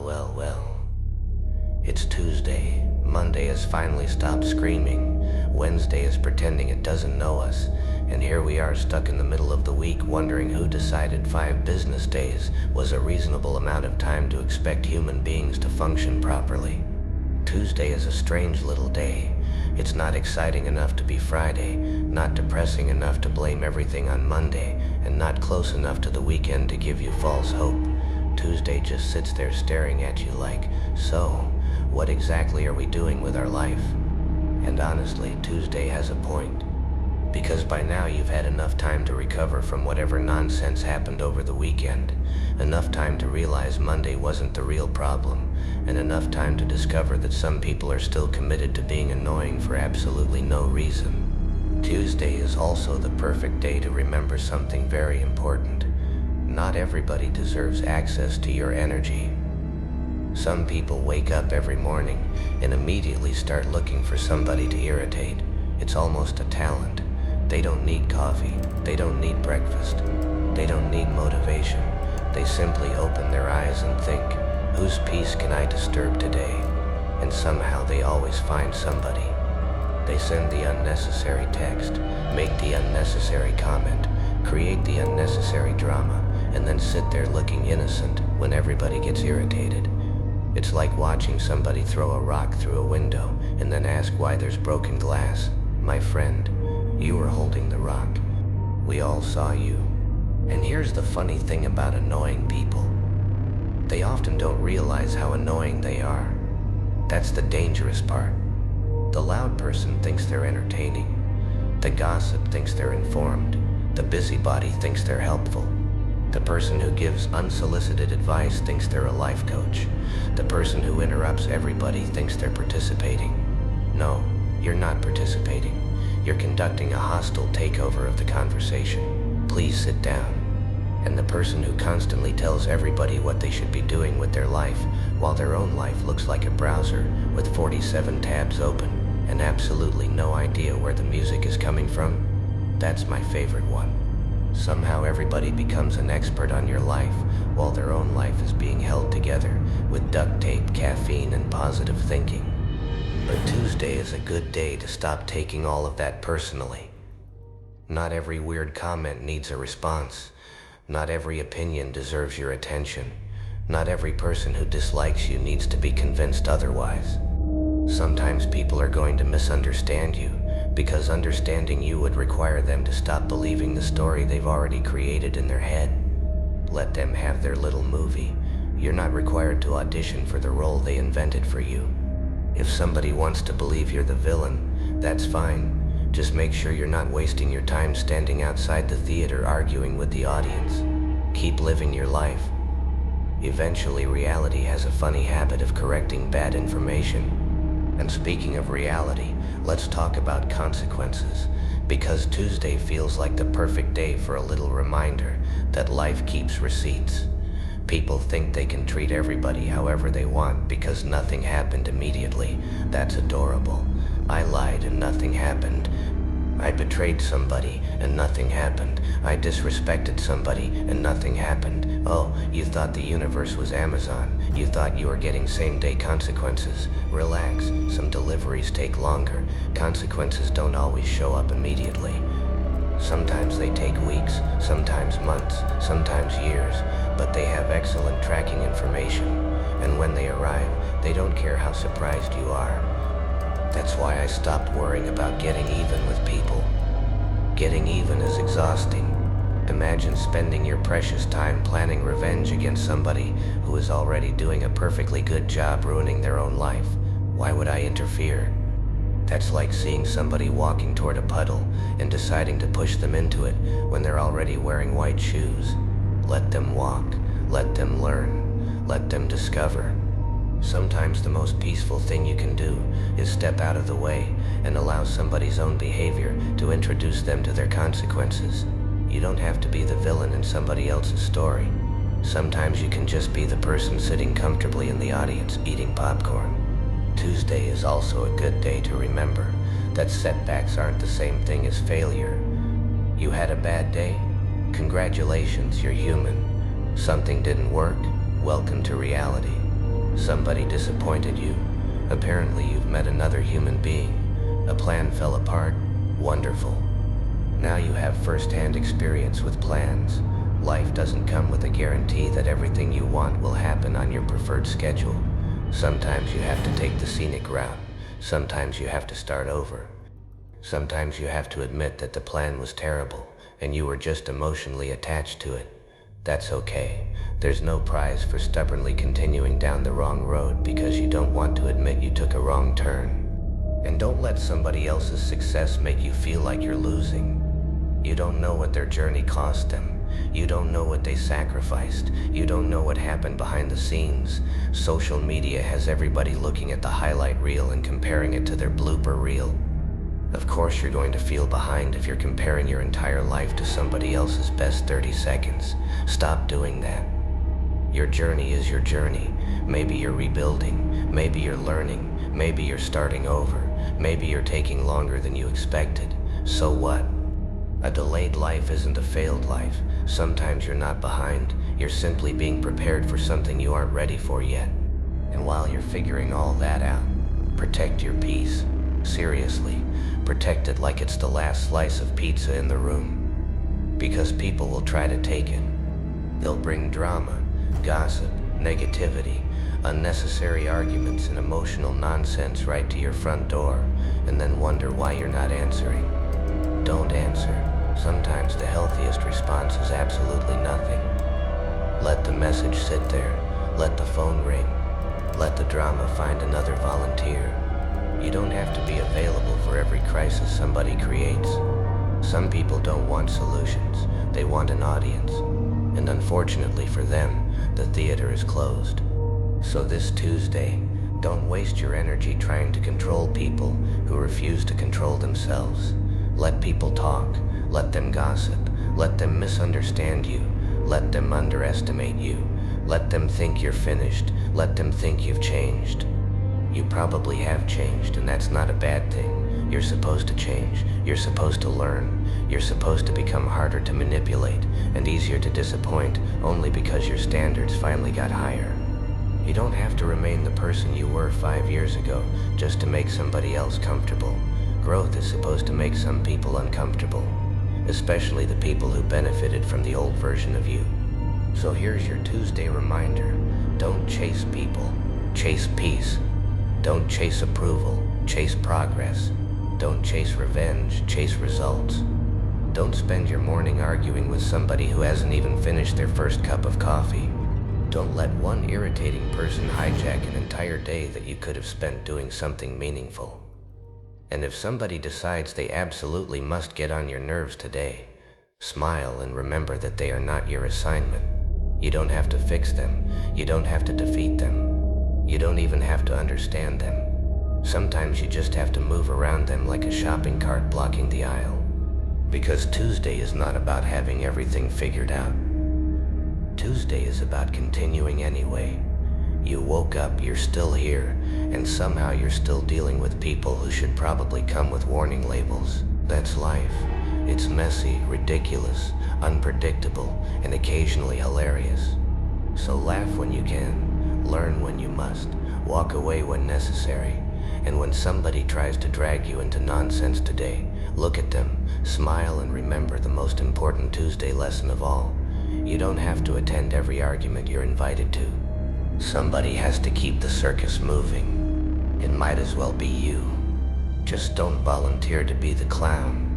Well. It's Tuesday. Monday has finally stopped screaming. Wednesday is pretending it doesn't know us. And here we are stuck in the middle of the week wondering who decided 5 business days was a reasonable amount of time to expect human beings to function properly. Tuesday is a strange little day. It's not exciting enough to be Friday, not depressing enough to blame everything on Monday, and not close enough to the weekend to give you false hope. Tuesday just sits there staring at you like, so, what exactly are we doing with our life? And honestly, Tuesday has a point. Because by now you've had enough time to recover from whatever nonsense happened over the weekend, enough time to realize Monday wasn't the real problem, and enough time to discover that some people are still committed to being annoying for absolutely no reason. Tuesday is also the perfect day to remember something very important. Not everybody deserves access to your energy. Some people wake up every morning and immediately start looking for somebody to irritate. It's almost a talent. They don't need coffee. They don't need breakfast. They don't need motivation. They simply open their eyes and think, whose peace can I disturb today? And somehow they always find somebody. They send the unnecessary text, make the unnecessary comment, create the unnecessary drama, and then sit there looking innocent when everybody gets irritated. It's like watching somebody throw a rock through a window and then ask why there's broken glass. My friend, you were holding the rock. We all saw you. And here's the funny thing about annoying people. They often don't realize how annoying they are. That's the dangerous part. The loud person thinks they're entertaining. The gossip thinks they're informed. The busybody thinks they're helpful. The person who gives unsolicited advice thinks they're a life coach. The person who interrupts everybody thinks they're participating. No, you're not participating. You're conducting a hostile takeover of the conversation. Please sit down. And the person who constantly tells everybody what they should be doing with their life, while their own life looks like a browser with 47 tabs open and absolutely no idea where the music is coming from, that's my favorite one. Somehow everybody becomes an expert on your life, while their own life is being held together with duct tape, caffeine, and positive thinking. But Tuesday is a good day to stop taking all of that personally. Not every weird comment needs a response. Not every opinion deserves your attention. Not every person who dislikes you needs to be convinced otherwise. Sometimes people are going to misunderstand you, because understanding you would require them to stop believing the story they've already created in their head. Let them have their little movie. You're not required to audition for the role they invented for you. If somebody wants to believe you're the villain, that's fine. Just make sure you're not wasting your time standing outside the theater arguing with the audience. Keep living your life. Eventually, reality has a funny habit of correcting bad information. And speaking of reality, let's talk about consequences, because Tuesday feels like the perfect day for a little reminder that life keeps receipts. People think they can treat everybody however they want because nothing happened immediately. That's adorable. I lied and nothing happened. I betrayed somebody and nothing happened. I disrespected somebody and nothing happened. Oh, you thought the universe was Amazon. You thought you were getting same-day consequences. Relax, some deliveries take longer. Consequences don't always show up immediately. Sometimes they take weeks, sometimes months, sometimes years, but they have excellent tracking information. And when they arrive, they don't care how surprised you are. That's why I stopped worrying about getting even with people. Getting even is exhausting. Imagine spending your precious time planning revenge against somebody who is already doing a perfectly good job ruining their own life. Why would I interfere? That's like seeing somebody walking toward a puddle and deciding to push them into it when they're already wearing white shoes. Let them walk. Let them learn. Let them discover. Sometimes the most peaceful thing you can do is step out of the way and allow somebody's own behavior to introduce them to their consequences. You don't have to be the villain in somebody else's story. Sometimes you can just be the person sitting comfortably in the audience eating popcorn. Tuesday is also a good day to remember that setbacks aren't the same thing as failure. You had a bad day? Congratulations, you're human. Something didn't work? Welcome to reality. Somebody disappointed you. Apparently you've met another human being. A plan fell apart. Wonderful. Now you have first-hand experience with plans. Life doesn't come with a guarantee that everything you want will happen on your preferred schedule. Sometimes you have to take the scenic route. Sometimes you have to start over. Sometimes you have to admit that the plan was terrible, and you were just emotionally attached to it. That's okay. There's no prize for stubbornly continuing down the wrong road because you don't want to admit you took a wrong turn. And don't let somebody else's success make you feel like you're losing. You don't know what their journey cost them. You don't know what they sacrificed. You don't know what happened behind the scenes. Social media has everybody looking at the highlight reel and comparing it to their blooper reel. Of course you're going to feel behind if you're comparing your entire life to somebody else's best 30 seconds. Stop doing that. Your journey is your journey. Maybe you're rebuilding. Maybe you're learning. Maybe you're starting over. Maybe you're taking longer than you expected. So what? A delayed life isn't a failed life. Sometimes you're not behind. You're simply being prepared for something you aren't ready for yet. And while you're figuring all that out, protect your peace. Seriously, protect it like it's the last slice of pizza in the room. Because people will try to take it. They'll bring drama, gossip, negativity, unnecessary arguments and emotional nonsense right to your front door, and then wonder why you're not answering. Don't answer. Sometimes the healthiest response is absolutely nothing. Let the message sit there. Let the phone ring. Let the drama find another volunteer. You don't have to be available for every crisis somebody creates. Some people don't want solutions. They want an audience. And unfortunately for them, the theater is closed. So this Tuesday, don't waste your energy trying to control people who refuse to control themselves. Let people talk. Let them gossip. Let them misunderstand you. Let them underestimate you. Let them think you're finished. Let them think you've changed. You probably have changed, and that's not a bad thing. You're supposed to change. You're supposed to learn. You're supposed to become harder to manipulate and easier to disappoint only because your standards finally got higher. You don't have to remain the person you were 5 years ago just to make somebody else comfortable. Growth is supposed to make some people uncomfortable, especially the people who benefited from the old version of you. So here's your Tuesday reminder. Don't chase people. Chase peace. Don't chase approval. Chase progress. Don't chase revenge. Chase results. Don't spend your morning arguing with somebody who hasn't even finished their first cup of coffee. Don't let one irritating person hijack an entire day that you could have spent doing something meaningful. And if somebody decides they absolutely must get on your nerves today, smile and remember that they are not your assignment. You don't have to fix them. You don't have to defeat them. You don't even have to understand them. Sometimes you just have to move around them like a shopping cart blocking the aisle. Because Tuesday is not about having everything figured out. Tuesday is about continuing anyway. You woke up, you're still here, and somehow you're still dealing with people who should probably come with warning labels. That's life. It's messy, ridiculous, unpredictable, and occasionally hilarious. So laugh when you can, learn when you must, walk away when necessary, and when somebody tries to drag you into nonsense today, look at them, smile, and remember the most important Tuesday lesson of all. You don't have to attend every argument you're invited to. Somebody has to keep the circus moving. It might as well be you. Just don't volunteer to be the clown.